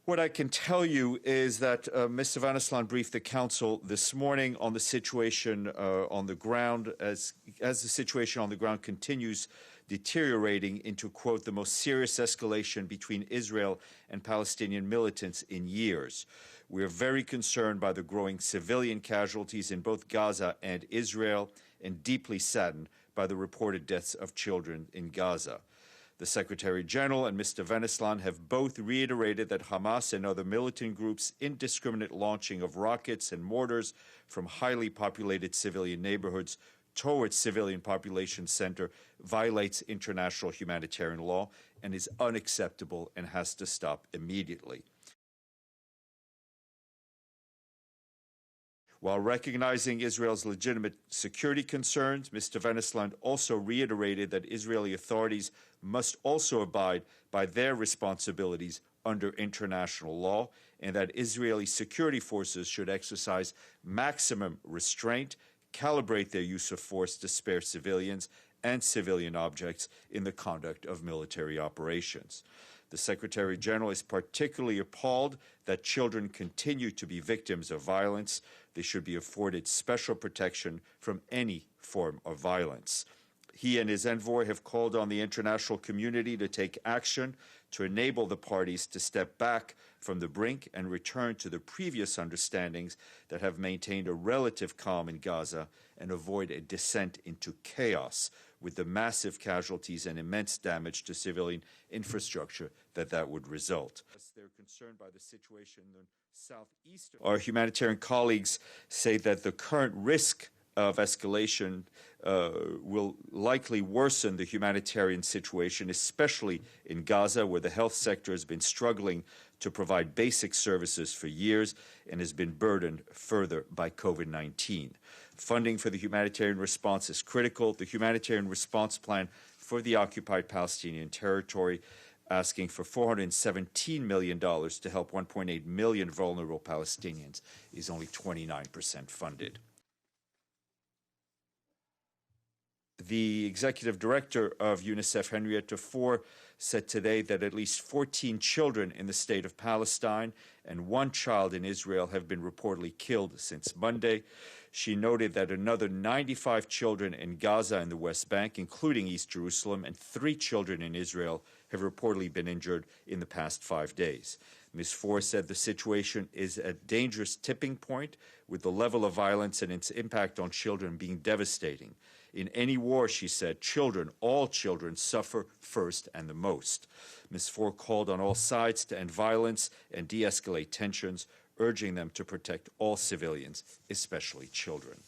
What I can tell you is that Mr. Van Island briefed the Council this morning on the situation on the ground as the situation on the ground continues deteriorating into, quote, the most serious escalation between Israel and Palestinian militants in years. We are very concerned by the growing civilian casualties in both Gaza and Israel and deeply saddened by the reported deaths of children in Gaza. The Secretary General and Mr. Van Island have both reiterated that Hamas and other militant groups' indiscriminate launching of rockets and mortars from highly populated civilian neighborhoods towards civilian population center violates international humanitarian law and is unacceptable and has to stop immediately. While recognizing Israel's legitimate security concerns, Mr. Van Island also reiterated that Israeli authorities must also abide by their responsibilities under international law and that Israeli security forces should exercise maximum restraint, calibrate their use of force to spare civilians and civilian objects in the conduct of military operations. The Secretary General is particularly appalled that children continue to be victims of violence. They should be afforded special protection from any form of violence. He and his envoy have called on the international community to take action to enable the parties to step back from the brink and return to the previous understandings that have maintained a relative calm in Gaza and avoid a descent into chaos with the massive casualties and immense damage to civilian infrastructure that would result. They're concerned by the situation in the southeast. Our humanitarian colleagues say that the current risk of escalation will likely worsen the humanitarian situation, especially in Gaza, where the health sector has been struggling to provide basic services for years and has been burdened further by COVID-19. Funding for the humanitarian response is critical. The humanitarian response plan for the occupied Palestinian territory, asking for $417 million to help 1.8 million vulnerable Palestinians, is only 29% funded. The executive director of UNICEF, Henrietta Fore, said today that at least 14 children in the state of Palestine and 1 child in Israel have been reportedly killed since Monday. She noted that another 95 children in Gaza and the West Bank, including East Jerusalem, and 3 children in Israel have reportedly been injured in the past 5 days. Ms. Fore said the situation is at a dangerous tipping point, with the level of violence and its impact on children being devastating. In any war, she said, children, all children, suffer first and the most. Ms. Fore called on all sides to end violence and de-escalate tensions, urging them to protect all civilians, especially children.